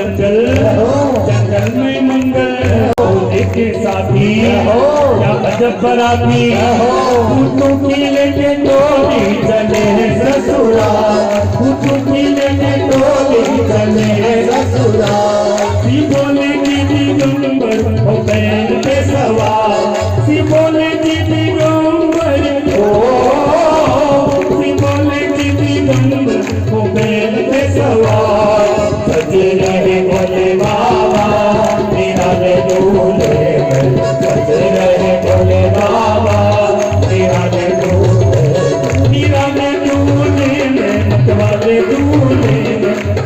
जंगल, जंगल में मंगल के साथी, क्या अजब बराती, भूतों की लेके टोली चले ससुराल, भूतों की लेके टोली चले ससुराल। सी बोले की दिगंबर हो बैल पे सवार, सी बोले की दिगंबर सी बोले की दिगंबर हो बैल पे सवार। सजे रहे भोले बाबा मेरा ले दूल्हे, सजे रहे भोले बाबा मेरा ले दूल्हे, मेरा ले दूल्हे में मतवाले दूल्हे,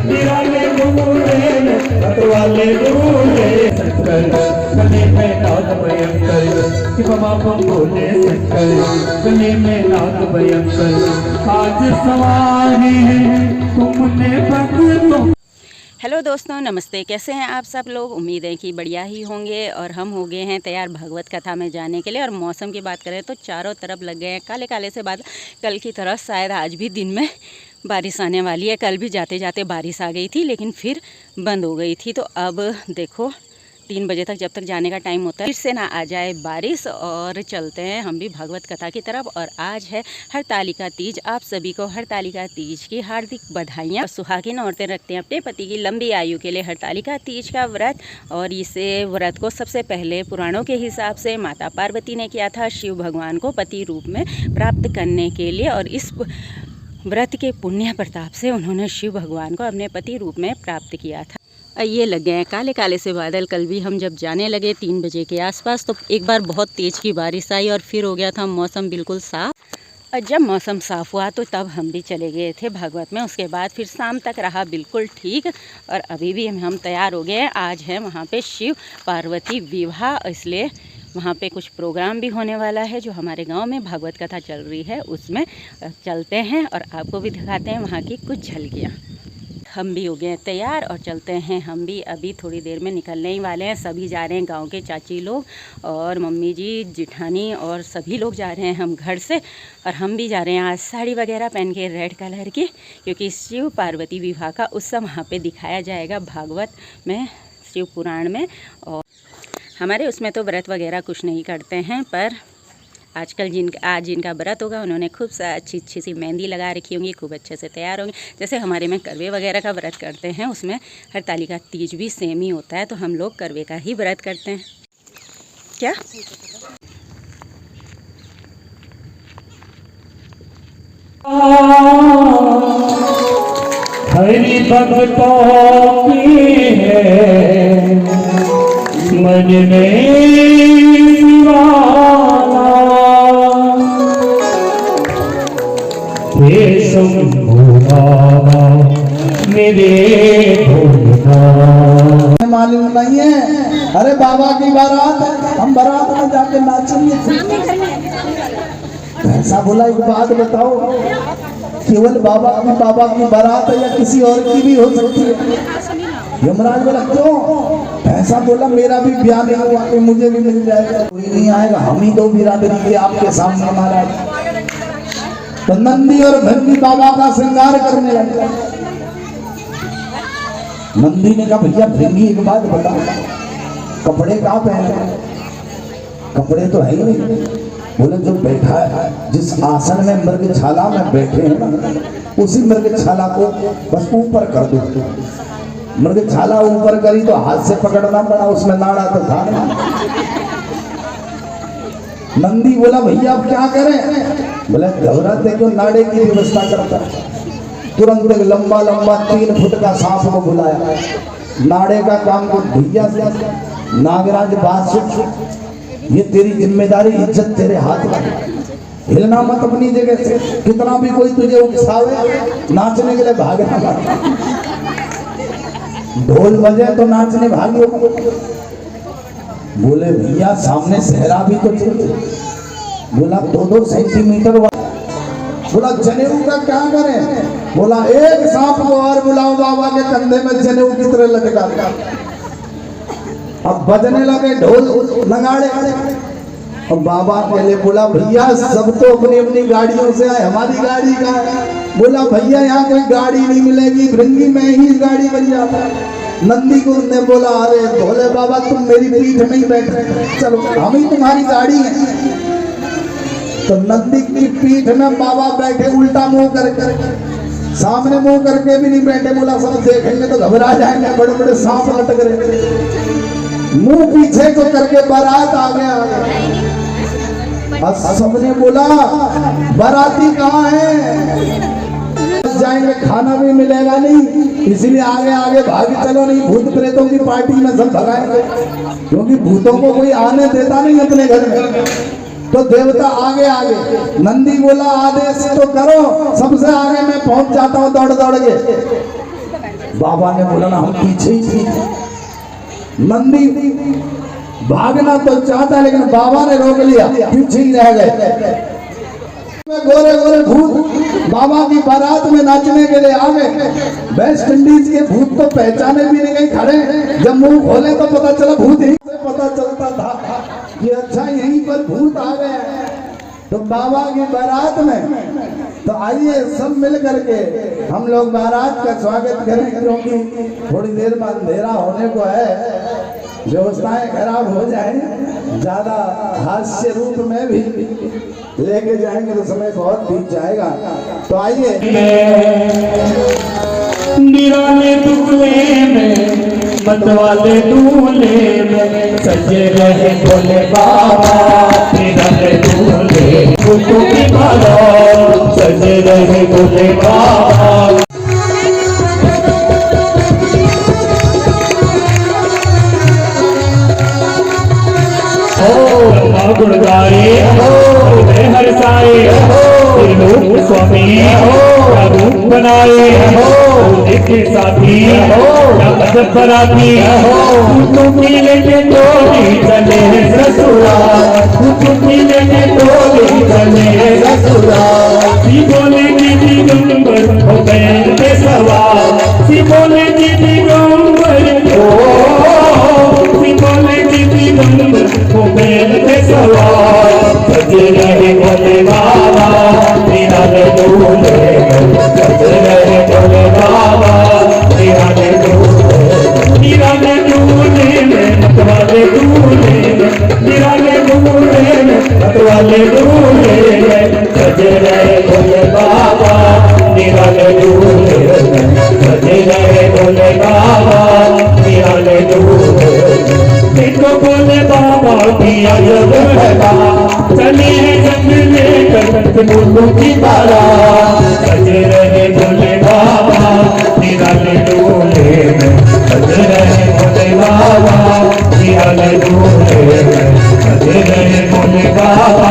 मेरा ले दूल्हे में मतवाले दूल्हे। शंकर गले में नाग भयंकर, शिव बाबा बोले शंकर गले में नाग भयंकर, आज सवारी है तुमने भक्तों। हेलो दोस्तों, नमस्ते। कैसे हैं आप सब लोग? उम्मीद है कि बढ़िया ही होंगे। और हम हो गए हैं तैयार भागवत कथा में जाने के लिए। और मौसम की बात करें तो चारों तरफ लग गए हैं काले काले से बादल। कल की तरह शायद आज भी दिन में बारिश आने वाली है। कल भी जाते जाते बारिश आ गई थी लेकिन फिर बंद हो गई थी। तो अब देखो 3 बजे तक जब तक जाने का टाइम होता है फिर से ना आ जाए बारिश। और चलते हैं हम भी भागवत कथा की तरफ। और आज है हरतालिका तीज। आप सभी को हरतालिका तीज की हार्दिक बधाइयाँ। सुहागिन औरतें रखते हैं अपने पति की लंबी आयु के लिए हरतालिका तीज का व्रत। और इसे व्रत को सबसे पहले पुराणों के हिसाब से माता पार्वती ने किया था शिव भगवान को पति रूप में प्राप्त करने के लिए। और इस व्रत के पुण्य प्रताप से उन्होंने शिव भगवान को अपने पति रूप में प्राप्त किया था। ये लग गए हैं काले काले से बादल। कल भी हम जब जाने लगे 3 बजे के आसपास तो एक बार बहुत तेज़ की बारिश आई और फिर हो गया था मौसम बिल्कुल साफ़। और जब मौसम साफ़ हुआ तो तब हम भी चले गए थे भागवत में। उसके बाद फिर शाम तक रहा बिल्कुल ठीक। और अभी भी हम तैयार हो गए हैं। आज है वहाँ पे शिव पार्वती विवाह, इसलिए वहाँ पे कुछ प्रोग्राम भी होने वाला है जो हमारे गांव में भागवत कथा चल रही है उसमें चलते हैं और आपको भी दिखाते हैं वहाँ की कुछ झलकियाँ। हम भी हो गए हैं तैयार और चलते हैं। हम भी अभी थोड़ी देर में निकलने ही वाले हैं। सभी जा रहे हैं, गांव के चाची लोग और मम्मी जी जिठानी और सभी लोग जा रहे हैं हम घर से। और हम भी जा रहे हैं आज साड़ी वगैरह पहन के रेड कलर की, क्योंकि शिव पार्वती विवाह का उत्सव वहाँ पे दिखाया जाएगा भागवत में, शिव पुराण में। और हमारे उसमें तो व्रत वगैरह कुछ नहीं करते हैं, पर आजकल आज जिनका व्रत होगा उन्होंने खूब अच्छी सी मेहंदी लगा रखी होंगी, खूब अच्छे से तैयार होंगे। जैसे हमारे में करवे वगैरह का व्रत करते हैं उसमें हरतालिका तीज भी सेम ही होता है। तो हम लोग करवे का ही व्रत करते हैं। क्या हरि भक्तों की है मन में मेरे मालूम नहीं है। अरे बाबा की बारात है, हम बारात में जाके नाचेंगे। ऐसा बोला, एक बात बताओ, केवल बाबा की बारात है या किसी और की भी हो सकती है? यमराज बोला क्यों? ऐसा बोला, मेरा भी ब्याह नहीं हुआ, मुझे भी मिल जाएगा। कोई नहीं आएगा, हम ही 2 बिरादरी के आपके सामने महाराज। तो नंदी और भंगी बाबा का श्रृंगार करने लगे। नंदी ने कहा भैया भृंगी एक बात बता, कपड़े कहाँ पहने? कपड़े तो है ही नहीं। बोले जो बैठा है, जिस आसन में मृगशाला में बैठे हैं ना, उसी मृगशाला को बस ऊपर कर दो। मृगशाला ऊपर करी तो हाथ से पकड़ना पड़ा, उसमें नाड़ा तो था नहीं। नंदी बोला भैया अब क्या करें? बोले घबराते क्यों, नाड़े की व्यवस्था करता। तुरंत एक लंबा 3 फुट का सांप को बुलाया। नाड़े का काम को भैया नागराज बात सुन, ये तेरी जिम्मेदारी, इज्जत तेरे हाथ में, हिलना मत अपनी जगह से। कितना भी कोई तुझे उकसावे, नाचने के लिए भागना मत। ढोल बजे तो नाचने भागी। बोले भैया सामने सहरा भी तो चाहिए। बोला 2-2 सेंटीमीटर। बोला जनेऊ का क्या करें? बोला एक सांप को और बुलाओ, बाबा के कंधे में जनेऊ की तरह लटका। अब बजने लगे ढोल नगाड़े। और बाबा के लिए बोला भैया सब तो अपनी अपनी गाड़ियों से आए, हमारी गाड़ी का है। बोला भैया यहाँ कोई गाड़ी नहीं मिलेगी, भृंगी में ही गाड़ी बन जाता है। नंदी को ने बोला अरे भोले बाबा तुम मेरी पीठ में ही बैठे, चलो हम ही तुम्हारी गाड़ी है। तो नंदी की पीठ में बाबा बैठे उल्टा मुंह करके, सामने मुंह करके भी नहीं बैठे। बोला सब देखेंगे तो घबरा जाएंगे, बड़े बड़े सांप लटक रहे। मुंह पीछे को करके बारात आगे सबने बोला बाराती कहाँ है, जाएंगे खाना भी मिलेगा नहीं, इसलिए आगे आगे भाग चलो, नहीं भूत प्रेतों की पार्टी में सब भगाएंगे, क्योंकि भूतों को कोई आने देता नहीं अपने घर में। तो देवता आगे आगे, नंदी बोला आदेश तो करो, सबसे आगे मैं पहुंच जाता हूँ दौड़ दौड़ के। बाबा ने बोला ना हम पीछे ही थे। नंदी भागना तो चाहता लेकिन बाबा ने रोक लिया, पीछे ही रह गए। गोरे गोरे भूत बाबा की बारात में नाचने के लिए आ गए। वेस्ट इंडीज के भूत तो पहचाने भी नहीं गए खड़े, जब मुंह खोले तो पता चला भूत ही से पता चलता था कि अच्छा यहीं पर भूत आ गए। तो बाबा की बारात में तो आइए सब मिल करके हम लोग बारात का स्वागत करें, क्योंकि थोड़ी देर में अंधेरा होने को है, व्यवस्थाएं खराब हो जाए, ज्यादा हास्य रूप में भी लेके जाएंगे तो समय बहुत बीत जाएगा। तो आइए निराले दूल्हे में मतवाले दूल्हे में सजे रहे भोले बाबा। निराले दूल्हे फूलों की माला सजे रहे भोले बाबा। गुण गाए हर साए लोक स्वामी रूप बनाए देखे साथी मदद बराती तुम लेके टोली चले ससुराल, तुम लेके टोली चले ससुराल। सी बोले की दिगंबर हो गए सवार, सी बोले की दिगंबर सी बोले की दिगंबर हो गए सवार। सजे रहे भोले बाबा निराले दूल्हे में, सजे रहे भोले बाबा निराले दूल्हे में मतवाले दूल्हे में, निराले दूल्हे में मतवाले दूल्हे में सजे रहे भोले बाबा निराले दूल्हे में, सजे रहे भोले बाबा निराले दूल्हे में। देखो भोले बाबा की आयब है बात, चले हैं जंग लेकर फूलों की माला। सजे रहे भोले बाबा निराले दूल्हे में, सजे रहे भोले बाबा निराले दूल्हे में, सजे रहे भोले बाबा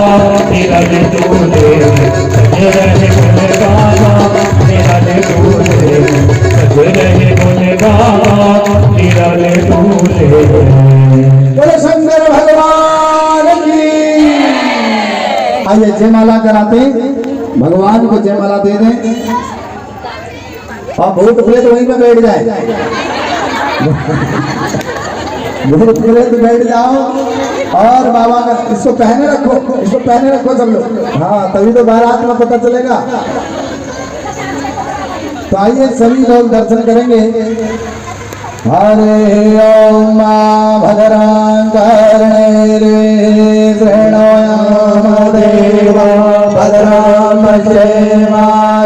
निराले दूल्हे में, सजे रहे भोले बाबा निराले दूल्हे में, सजे रहे भोले बाबा निराले दूल्हे में। बोले शंकर भगवान की। आइए जयमाला कराते, भगवान को जयमाला दे दें और भूत प्रेत वहीं पे बैठ जाए। भूत प्रेत बैठ जाओ और बाबा का इसको पहने रखो, इसको पहने रखो सब लोग। हाँ तभी तो बारात में पता चलेगा। तो आइए सभी लोग दर्शन करेंगे। हरे ओम भद्रं कर्णेरे शृणोयाम देवा भद्रं पश्येमा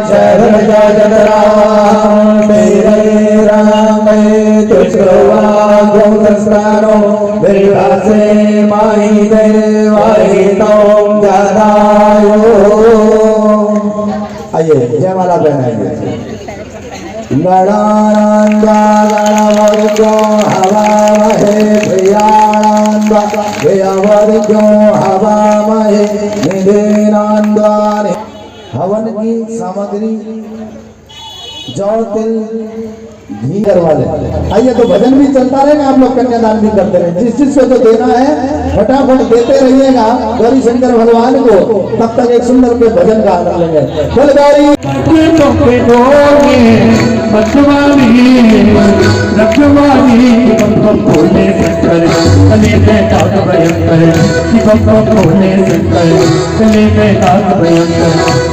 शरणजगद्राम तेरे रामे तुष्टवागुंस्तानो विलासे माहि देवाहि तोम जनायो। आइए जयमाला पहनाएंगे। गणानान्वा गणवर्गो हवामहे प्रियाणान्वा प्रियवर्गो हवामहे निधीनान्वा। हवन की सामग्री जौ तिल घी वाले। आइए तो भजन भी चलता रहेगा, आप लोग कन्यादान भी करते रहे, जिस जिसको जो देना है फटाफट देते रहिएगा गौरी शंकर भगवान को। तब तक एक सुंदर के भजन का आनंद लेंगे। बोल गौरी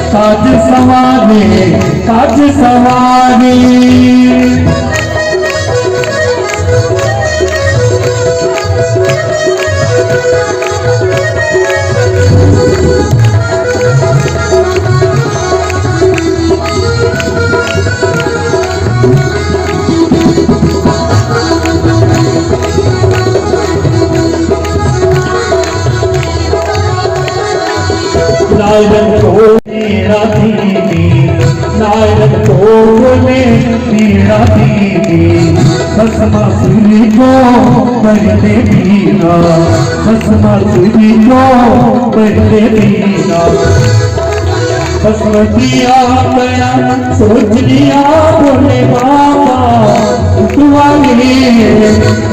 काज सवारी काज सवारी भस्मासुरी को मरने दीना, भस्मासुरी को मरने दीना। भस्म किया गया सोच लिया बोले बाबा,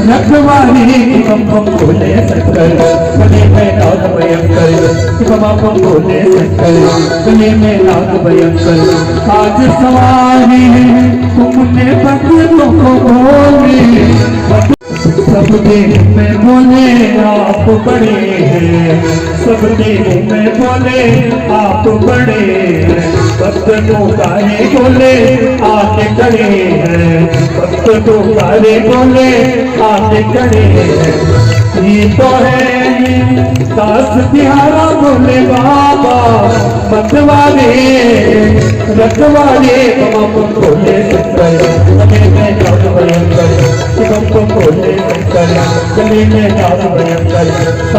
रखवाली बम बम बोले शंकर, गले में नाग भयंकर, बम बम बोले शंकर, गले में नाग भयंकर। आज सवारी है तुमने भक्तों को बोली, सबके मुँह में बोले आप बड़े हैं, सबके मुँह में बोले आप बड़े हैं। भक्त को गाने बोले आने खड़े हैं, भक्त को गाने बोले आने खड़े हैं। ये तो है दास तिहारा बोले बाबा, मतवाले रखवाले बम बोले शंकर, गले में नाग भयंकर, बम बोले शंकर, गले में नाग भयंकर।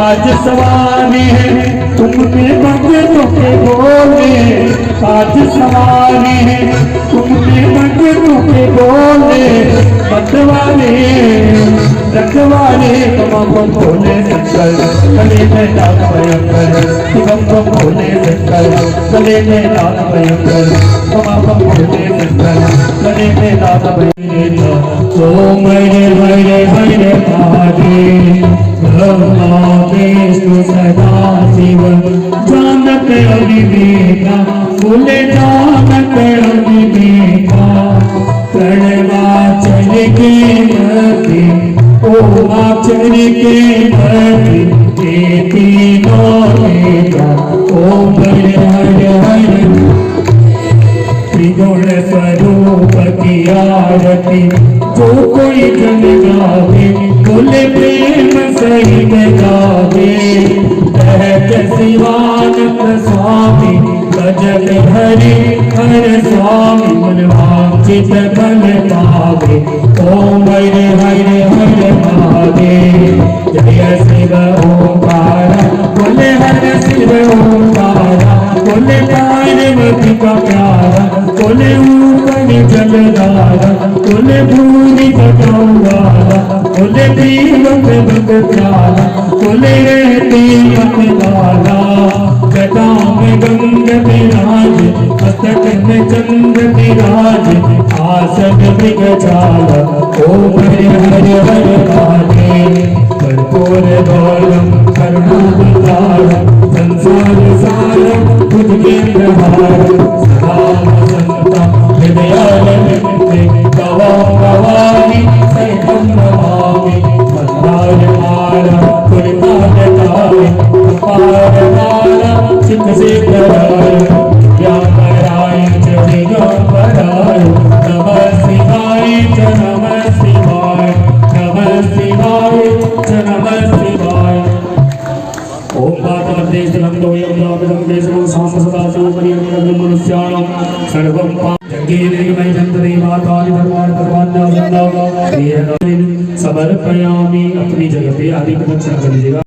आज सवारी है तुमने भक्तों के बोले, आज सवारी है तुमने भक्तों के बोले, मतवाले रखवाले बम बोले शंकर, गले में नाग भयंकर, बम बोले शंकर, गले में नाग भयंकर, बम बोले शंकर, गले में नाग भयंकर। ओम हरे हरे हरे महादेव, ब्रह्मा विष्णु सदा शिव, जानत अविवेका बोले जानत अविवेका। प्रणवाचल के मति ओमाचल के मति, ये तीनों वेदा। ओम हरे हरे हरे त्रिगुण स्वरूप की आरती, जो कोई जन गावे बोले प्रेम सहित गावे। कहत शिवानंद स्वामी भजन हरि हर स्वामी, मनवांछित फल पावे। ओम हरे हरे हरे महादेव, जय शिव ओंकार बोले हर शिव ओंकार, बोले पार्वती का प्यारा, बोले ऊपर जलधारा, बोले भूमि कटौवाला, बोले दीवक भगताला, बोले रहते मतवाला। गदा में गंग विराज, मस्तक में चंद्र विराज, आसन विगजाला। ओम हरे हरे हरे महादेव, कर्पूर गौरम करुणावतारम, संसार सारम भुजगेन्द्र हारम, सदा वसंतम हृदयारविन्दे, तवां भवानी सहितं नमामि। मन्दारमाला पुरकालकाय, कपालमाला चित्तसिद्धराय, व्यापराय च दिगम्बराय, नमः शिवाय च नमः शिवाय, नमः शिवाय च नमः शिवाय। ओम पार्वतीशनं दोयं नामं देशो सामसदासोपरियं मनुष्याणां सर्वं जग्गेनेमय जन्तरे मातानि भगवान् समर्पयामि। अपनी जगह पे आदि प्रदक्षिणा कर लीजिएगा।